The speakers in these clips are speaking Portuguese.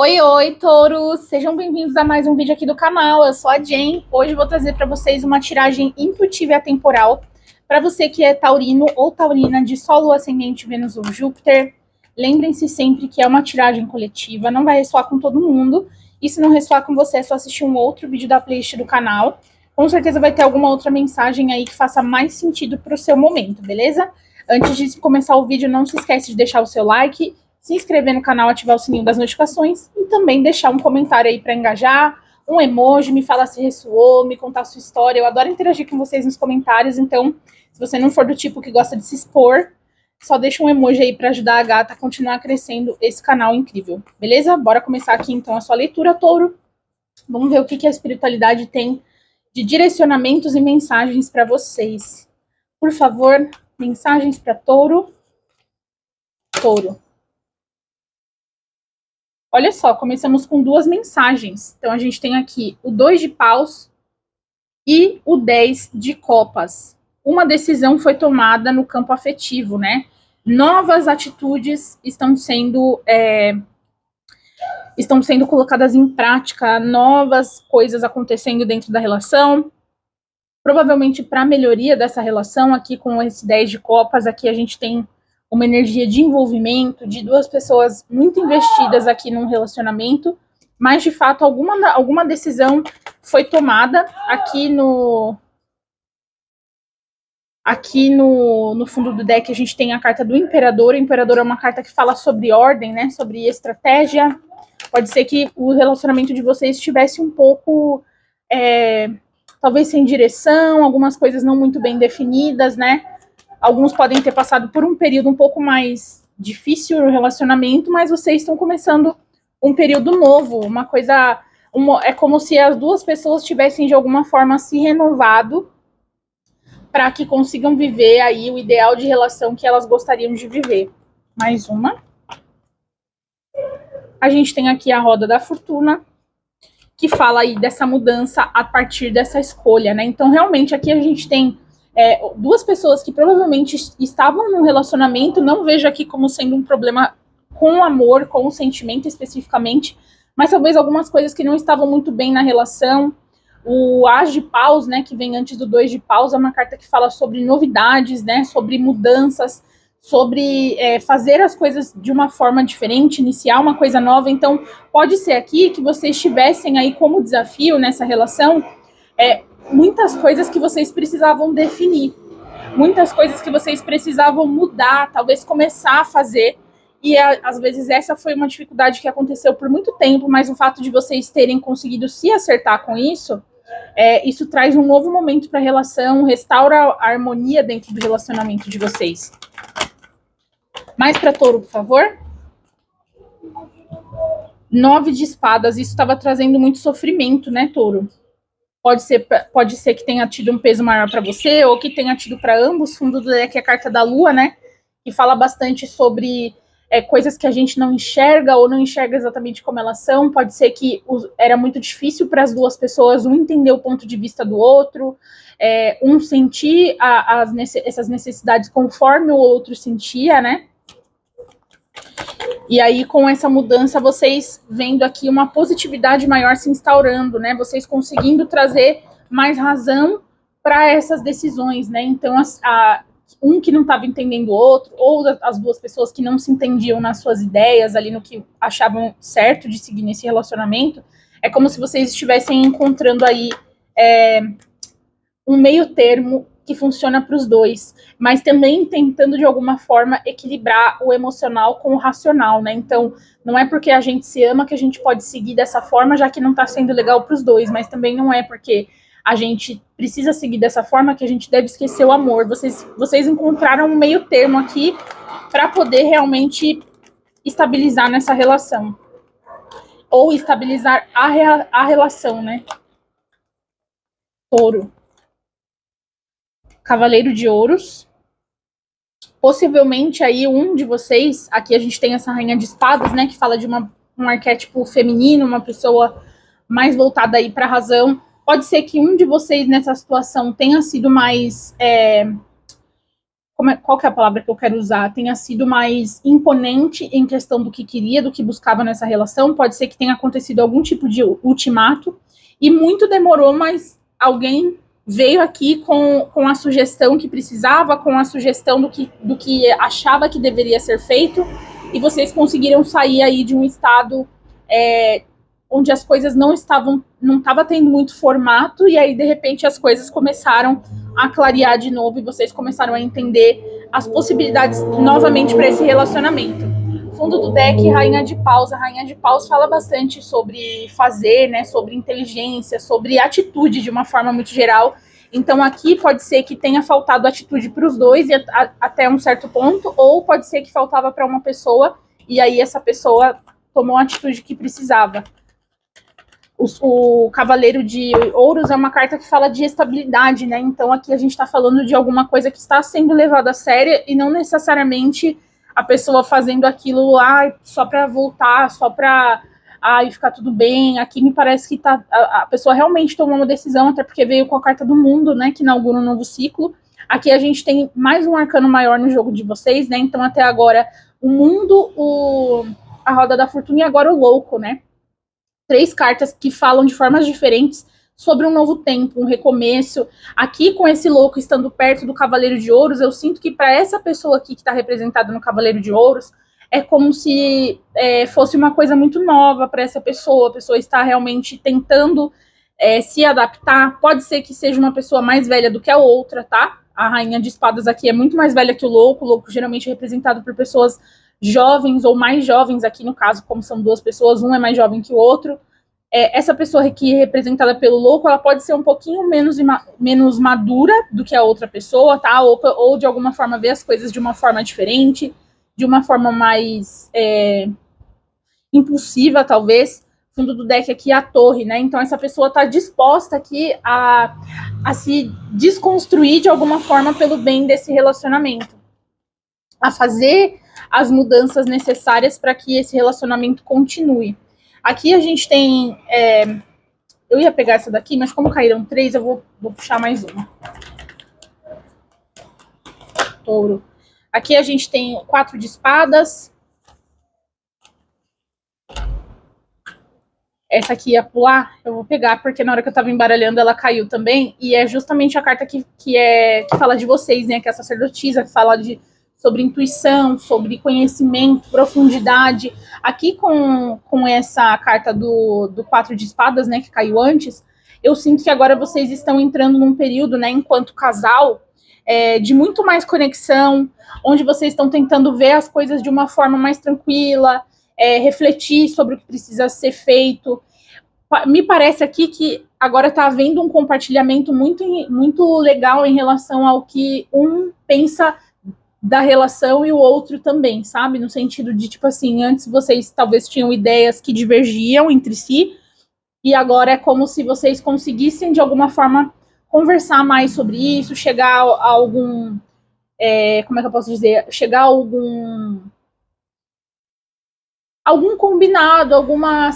Oi, oi, touros! Sejam bem-vindos a mais um vídeo aqui do canal. Eu sou a Jen. Hoje eu vou trazer para vocês uma tiragem intuitiva e atemporal para você que é taurino ou taurina de Sol, Lua, Ascendente, Vênus ou Júpiter. Lembrem-se sempre que é uma tiragem coletiva, não vai ressoar com todo mundo. E se não ressoar com você, é só assistir um outro vídeo da playlist do canal. Com certeza vai ter alguma outra mensagem aí que faça mais sentido para o seu momento, beleza? Antes de começar o vídeo, não se esquece de deixar o seu like, se inscrever no canal, ativar o sininho das notificações e também deixar um comentário aí para engajar, um emoji, me falar se ressoou, me contar a sua história. Eu adoro interagir com vocês nos comentários, então se você não for do tipo que gosta de se expor, só deixa um emoji aí para ajudar a gata a continuar crescendo esse canal incrível, beleza? Bora começar aqui então a sua leitura, touro. Vamos ver o que a espiritualidade tem de direcionamentos e mensagens para vocês. Por favor, mensagens para touro. Touro. Olha só, começamos com duas mensagens. Então, a gente tem aqui o 2 de paus e o 10 de copas. Uma decisão foi tomada no campo afetivo, né? Novas atitudes estão sendo colocadas em prática, novas coisas acontecendo dentro da relação. Provavelmente para a melhoria dessa relação, aqui com esse 10 de copas, aqui a gente tem uma energia de envolvimento, de duas pessoas muito investidas aqui num relacionamento, mas de fato alguma decisão foi tomada aqui no fundo do deck. A gente tem a carta do Imperador. O Imperador é uma carta que fala sobre ordem, né, sobre estratégia. Pode ser que o relacionamento de vocês estivesse um pouco talvez sem direção, algumas coisas não muito bem definidas, né? Alguns podem ter passado por um período um pouco mais difícil no relacionamento, mas vocês estão começando um período novo, é como se as duas pessoas tivessem de alguma forma se renovado para que consigam viver aí o ideal de relação que elas gostariam de viver. Mais uma. A gente tem aqui a roda da fortuna, que fala aí dessa mudança a partir dessa escolha, né? Então, realmente, aqui a gente tem duas pessoas que provavelmente estavam num relacionamento. Não vejo aqui como sendo um problema com o amor, com o sentimento especificamente, mas talvez algumas coisas que não estavam muito bem na relação. O As de Paus, né, que vem antes do 2 de Paus, é uma carta que fala sobre novidades, né, sobre mudanças, sobre fazer as coisas de uma forma diferente, iniciar uma coisa nova. Então, pode ser aqui que vocês tivessem aí como desafio nessa relação muitas coisas que vocês precisavam definir, muitas coisas que vocês precisavam mudar, talvez começar a fazer. E às vezes essa foi uma dificuldade que aconteceu por muito tempo, mas o fato de vocês terem conseguido se acertar com isso, isso traz um novo momento para a relação, restaura a harmonia dentro do relacionamento de vocês. Mais para touro, por favor. 9 de espadas. Isso estava trazendo muito sofrimento, né, touro? Pode ser que tenha tido um peso maior para você, ou que tenha tido para ambos. Fundo do deck é a carta da lua, né? Que fala bastante sobre coisas que a gente não enxerga ou não enxerga exatamente como elas são. Pode ser que era muito difícil para as duas pessoas um entender o ponto de vista do outro, um sentir essas necessidades conforme o outro sentia, né? E aí, com essa mudança, vocês vendo aqui uma positividade maior se instaurando, né? Vocês conseguindo trazer mais razão para essas decisões, né? Então, um que não estava entendendo o outro, ou as duas pessoas que não se entendiam nas suas ideias, ali no que achavam certo de seguir nesse relacionamento, é como se vocês estivessem encontrando aí um meio termo que funciona para os dois, mas também tentando de alguma forma equilibrar o emocional com o racional, né? Então, não é porque a gente se ama que a gente pode seguir dessa forma, já que não está sendo legal para os dois, mas também não é porque a gente precisa seguir dessa forma que a gente deve esquecer o amor. Vocês encontraram um meio termo aqui para poder realmente estabilizar nessa relação, ou estabilizar a relação, né? Touro. Cavaleiro de Ouros. Possivelmente aí um de vocês, aqui a gente tem essa rainha de espadas, né, que fala de um arquétipo feminino, uma pessoa mais voltada aí para a razão. Pode ser que um de vocês nessa situação tenha sido mais qual que é a palavra que eu quero usar? Tenha sido mais imponente em questão do que queria, do que buscava nessa relação. Pode ser que tenha acontecido algum tipo de ultimato. E muito demorou, mas alguém veio aqui com a sugestão que precisava, com a sugestão do que achava que deveria ser feito. E vocês conseguiram sair aí de um estado onde as coisas não estava tendo muito formato, e aí, de repente, as coisas começaram a clarear de novo e vocês começaram a entender as possibilidades novamente para esse relacionamento. Fundo do deck, Rainha de Paus. A Rainha de Paus fala bastante sobre fazer, né, sobre inteligência, sobre atitude de uma forma muito geral. Então aqui pode ser que tenha faltado atitude para os dois e até um certo ponto, ou pode ser que faltava para uma pessoa e aí essa pessoa tomou a atitude que precisava. O Cavaleiro de Ouros é uma carta que fala de estabilidade, né? Então aqui a gente está falando de alguma coisa que está sendo levada a sério e não necessariamente a pessoa fazendo aquilo só para voltar, só para ficar tudo bem. Aqui me parece que a pessoa realmente tomou uma decisão, até porque veio com a carta do mundo, né? Que inaugura um novo ciclo. Aqui a gente tem mais um arcano maior no jogo de vocês, né? Então até agora o mundo, a roda da fortuna e agora o louco, né? 3 cartas que falam de formas diferentes sobre um novo tempo, um recomeço. Aqui, com esse louco estando perto do Cavaleiro de Ouros, eu sinto que para essa pessoa aqui que está representada no Cavaleiro de Ouros, é como se fosse uma coisa muito nova para essa pessoa. A pessoa está realmente tentando se adaptar. Pode ser que seja uma pessoa mais velha do que a outra, tá? A Rainha de Espadas aqui é muito mais velha que o louco. O louco geralmente é representado por pessoas jovens ou mais jovens, aqui no caso, como são 2 pessoas, um é mais jovem que o outro. Essa pessoa aqui representada pelo louco, ela pode ser um pouquinho menos madura do que a outra pessoa, tá? Ou de alguma forma ver as coisas de uma forma diferente, de uma forma mais impulsiva, talvez. Fundo do deck aqui, a torre, né? Então essa pessoa está disposta aqui a se desconstruir de alguma forma pelo bem desse relacionamento, a fazer as mudanças necessárias para que esse relacionamento continue. Aqui a gente tem... eu ia pegar essa daqui, mas como caíram 3, eu vou puxar mais uma. Touro. Aqui a gente tem 4 de espadas. Essa aqui ia pular, eu vou pegar, porque na hora que eu tava embaralhando ela caiu também. E é justamente a carta que fala de vocês, né? Que é a sacerdotisa, que fala sobre intuição, sobre conhecimento, profundidade. Aqui com essa carta do 4 de espadas, né, que caiu antes, eu sinto que agora vocês estão entrando num período, né, enquanto casal, de muito mais conexão, onde vocês estão tentando ver as coisas de uma forma mais tranquila, refletir sobre o que precisa ser feito. Me parece aqui que agora está havendo um compartilhamento muito, muito legal em relação ao que um pensa da relação e o outro também, sabe? No sentido de, tipo assim, antes vocês talvez tinham ideias que divergiam entre si, e agora é como se vocês conseguissem, de alguma forma, conversar mais sobre isso, chegar a algum... como é que eu posso dizer? Chegar a algum combinado, alguma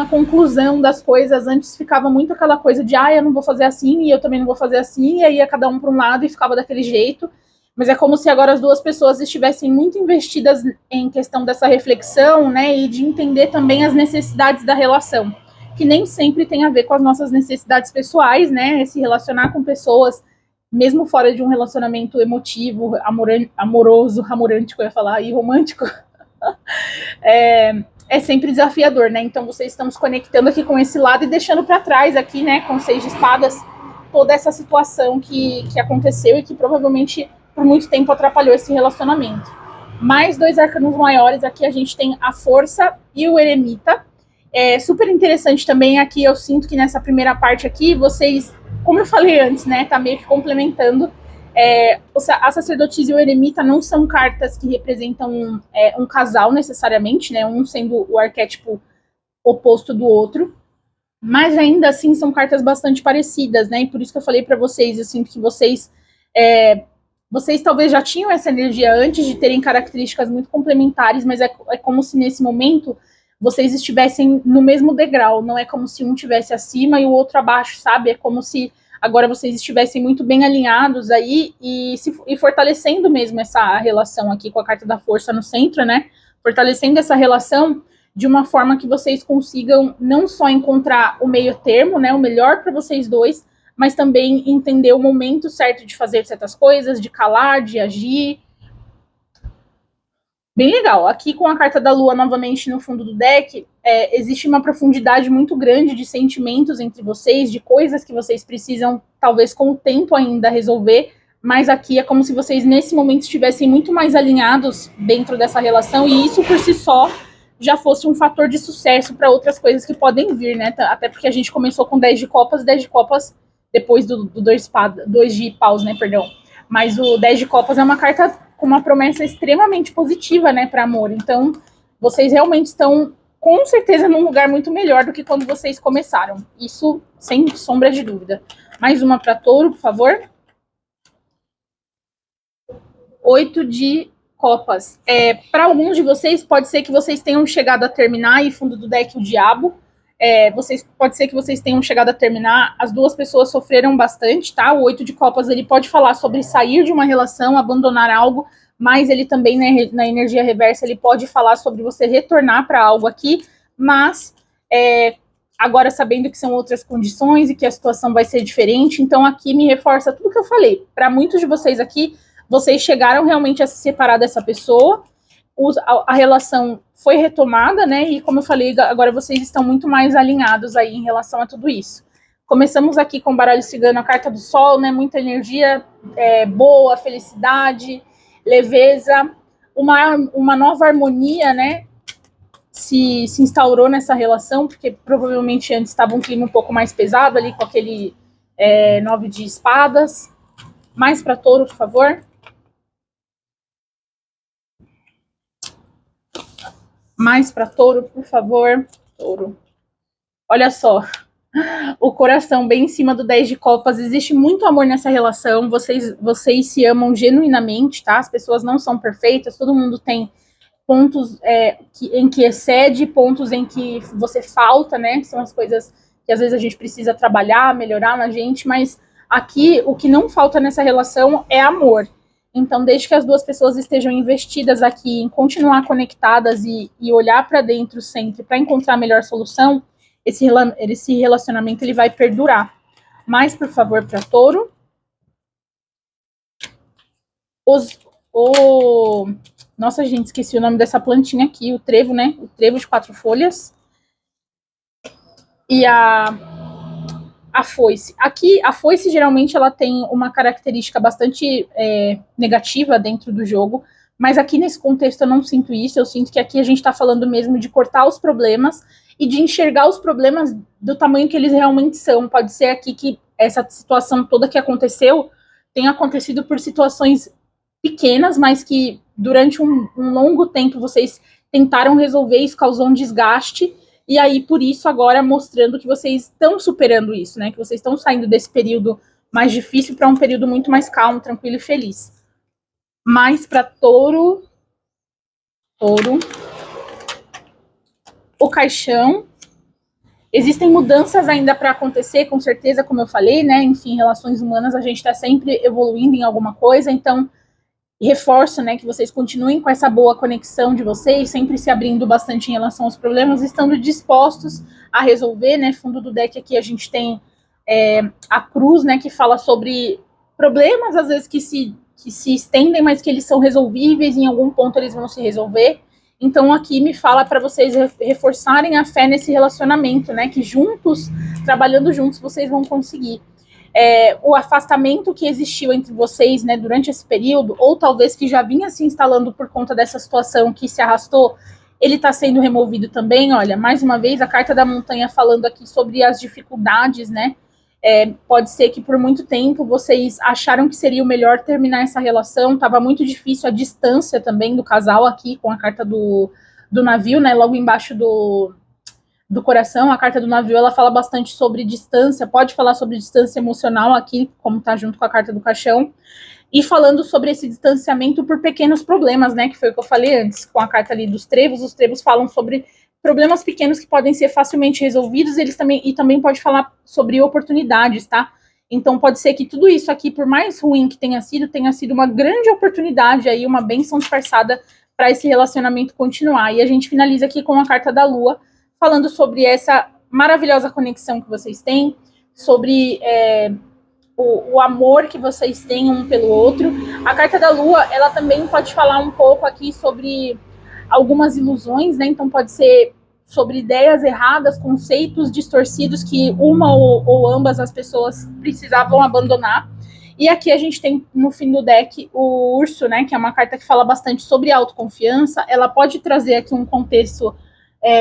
conclusão das coisas. Antes ficava muito aquela coisa de, eu não vou fazer assim, e eu também não vou fazer assim, e aí ia cada um para um lado e ficava daquele jeito. Mas é como se agora as 2 pessoas estivessem muito investidas em questão dessa reflexão, né, e de entender também as necessidades da relação, que nem sempre tem a ver com as nossas necessidades pessoais, né, se relacionar com pessoas, mesmo fora de um relacionamento emotivo, amoroso, amorântico, eu ia falar, e romântico, é sempre desafiador, né, então vocês estão se conectando aqui com esse lado e deixando para trás aqui, né, com 6 de espadas, toda essa situação que aconteceu e que provavelmente por muito tempo atrapalhou esse relacionamento. Mais 2 arcanos maiores, aqui a gente tem a Força e o Eremita. É super interessante também aqui, eu sinto que nessa primeira parte aqui, vocês, como eu falei antes, né, tá meio que complementando. A Sacerdotisa e o Eremita não são cartas que representam um casal necessariamente, né, um sendo o arquétipo oposto do outro, mas ainda assim são cartas bastante parecidas, né, e por isso que eu falei para vocês, eu sinto que vocês talvez já tinham essa energia antes de terem características muito complementares, mas é como se nesse momento vocês estivessem no mesmo degrau, não é como se um estivesse acima e o outro abaixo, sabe? É como se agora vocês estivessem muito bem alinhados aí e fortalecendo mesmo essa relação aqui com a carta da força no centro, né? Fortalecendo essa relação de uma forma que vocês consigam não só encontrar o meio termo, né, o melhor para vocês dois, mas também entender o momento certo de fazer certas coisas, de calar, de agir. Bem legal. Aqui com a carta da Lua novamente no fundo do deck, existe uma profundidade muito grande de sentimentos entre vocês, de coisas que vocês precisam, talvez com o tempo ainda, resolver, mas aqui é como se vocês nesse momento estivessem muito mais alinhados dentro dessa relação, e isso por si só já fosse um fator de sucesso para outras coisas que podem vir, né? Até porque a gente começou com 10 de copas depois do 2 de paus, né? Perdão. Mas o 10 de copas é uma carta com uma promessa extremamente positiva, né, para amor. Então, vocês realmente estão, com certeza, num lugar muito melhor do que quando vocês começaram. Isso, sem sombra de dúvida. Mais uma para touro, por favor. 8 de copas. Para alguns de vocês, pode ser que vocês tenham chegado a terminar, e fundo do deck o diabo. Pode ser que vocês tenham chegado a terminar. As duas pessoas sofreram bastante, tá? O 8 de copas, ele pode falar sobre sair de uma relação, abandonar algo, mas ele também, né, na energia reversa, ele pode falar sobre você retornar para algo aqui, mas agora sabendo que são outras condições e que a situação vai ser diferente, então aqui me reforça tudo que eu falei. Para muitos de vocês aqui, vocês chegaram realmente a se separar dessa pessoa, a relação foi retomada, né? E como eu falei, agora vocês estão muito mais alinhados aí em relação a tudo isso. Começamos aqui com o baralho cigano, a carta do sol, né? Muita energia boa, felicidade, leveza, uma nova harmonia, né? Se instaurou nessa relação, porque provavelmente antes estava um clima um pouco mais pesado ali com aquele 9 de espadas. Mais para touro, por favor. Mais para touro, por favor. Touro. Olha só. O coração bem em cima do 10 de copas. Existe muito amor nessa relação. Vocês se amam genuinamente, tá? As pessoas não são perfeitas. Todo mundo tem pontos em que excede, pontos em que você falta, né? Que são as coisas que às vezes a gente precisa trabalhar, melhorar na gente. Mas aqui, o que não falta nessa relação é amor. Então, desde que as duas pessoas estejam investidas aqui em continuar conectadas e olhar para dentro sempre para encontrar a melhor solução, esse relacionamento ele vai perdurar. Mais, por favor, para touro. Nossa, gente, esqueci o nome dessa plantinha aqui, o trevo, né? O trevo de 4 folhas. E a foice. Aqui, a foice, geralmente, ela tem uma característica bastante negativa dentro do jogo, mas aqui nesse contexto eu não sinto isso, eu sinto que aqui a gente está falando mesmo de cortar os problemas e de enxergar os problemas do tamanho que eles realmente são. Pode ser aqui que essa situação toda que aconteceu tenha acontecido por situações pequenas, mas que durante um longo tempo vocês tentaram resolver, isso causou um desgaste. E aí, por isso, agora mostrando que vocês estão superando isso, né? Que vocês estão saindo desse período mais difícil para um período muito mais calmo, tranquilo e feliz. Mais para touro. O caixão. Existem mudanças ainda para acontecer, com certeza, como eu falei, né? Enfim, relações humanas, a gente está sempre evoluindo em alguma coisa, então reforço, né, que vocês continuem com essa boa conexão de vocês, sempre se abrindo bastante em relação aos problemas, estando dispostos a resolver, né? Fundo do deck aqui a gente tem a cruz, né, que fala sobre problemas, às vezes que se estendem, mas que eles são resolvíveis, em algum ponto eles vão se resolver. Então aqui me fala para vocês reforçarem a fé nesse relacionamento, né, que juntos, trabalhando juntos, vocês vão conseguir. O afastamento que existiu entre vocês, né, durante esse período, ou talvez que já vinha se instalando por conta dessa situação que se arrastou, ele está sendo removido também. Olha, mais uma vez, a carta da montanha falando aqui sobre as dificuldades, né? Pode ser que por muito tempo vocês acharam que seria o melhor terminar essa relação, estava muito difícil a distância também do casal aqui, com a carta do navio, né, logo embaixo do coração. A carta do navio, ela fala bastante sobre distância, pode falar sobre distância emocional aqui, como tá junto com a carta do caixão, e falando sobre esse distanciamento por pequenos problemas, né, que foi o que eu falei antes, com a carta ali dos trevos. Os trevos falam sobre problemas pequenos que podem ser facilmente resolvidos, e também pode falar sobre oportunidades, tá? Então pode ser que tudo isso aqui, por mais ruim que tenha sido uma grande oportunidade aí, uma bênção disfarçada para esse relacionamento continuar. E a gente finaliza aqui com a carta da Lua, falando sobre essa maravilhosa conexão que vocês têm, sobre o amor que vocês têm um pelo outro. A carta da Lua, ela também pode falar um pouco aqui sobre algumas ilusões, né? Então pode ser sobre ideias erradas, conceitos distorcidos que uma ou ambas as pessoas precisavam abandonar. E aqui a gente tem no fim do deck o urso, né? Que é uma carta que fala bastante sobre autoconfiança. Ela pode trazer aqui um contexto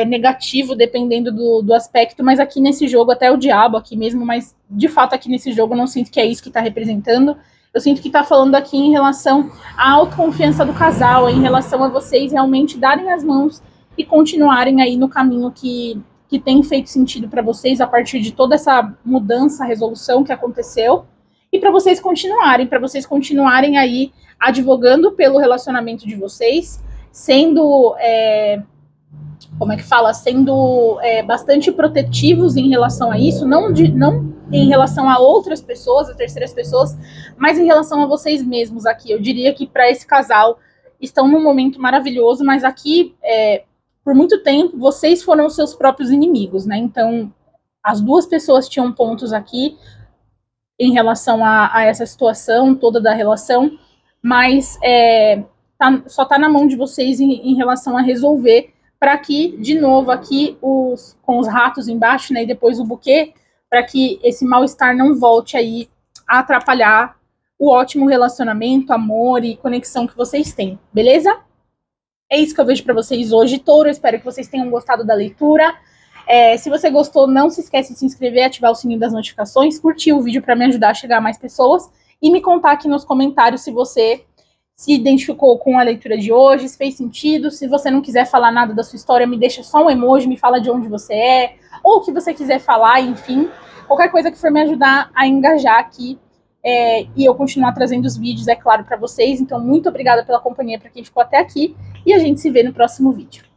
negativo, dependendo do aspecto, mas aqui nesse jogo, até o diabo aqui mesmo, mas de fato aqui nesse jogo eu não sinto que é isso que está representando. Eu sinto que está falando aqui em relação à autoconfiança do casal, em relação a vocês realmente darem as mãos e continuarem aí no caminho que tem feito sentido para vocês a partir de toda essa mudança, resolução que aconteceu, e para vocês continuarem aí advogando pelo relacionamento de vocês, sendo sendo bastante protetivos em relação a isso, não em relação a outras pessoas, a terceiras pessoas, mas em relação a vocês mesmos aqui. Eu diria que para esse casal estão num momento maravilhoso, mas aqui, por muito tempo, vocês foram os seus próprios inimigos, né? Então, as duas pessoas tinham pontos aqui em relação a essa situação toda da relação, mas só tá na mão de vocês em relação a resolver, para que, de novo, aqui com os ratos embaixo, né, e depois o buquê, para que esse mal-estar não volte aí a atrapalhar o ótimo relacionamento, amor e conexão que vocês têm, beleza? É isso que eu vejo para vocês hoje, Touro. Eu espero que vocês tenham gostado da leitura. Se você gostou, não se esquece de se inscrever, ativar o sininho das notificações, curtir o vídeo para me ajudar a chegar a mais pessoas e me contar aqui nos comentários se você se identificou com a leitura de hoje, se fez sentido. Se você não quiser falar nada da sua história, me deixa só um emoji, me fala de onde você é, ou o que você quiser falar, enfim. Qualquer coisa que for me ajudar a engajar aqui e eu continuar trazendo os vídeos, é claro, para vocês. Então, muito obrigada pela companhia para quem ficou até aqui e a gente se vê no próximo vídeo.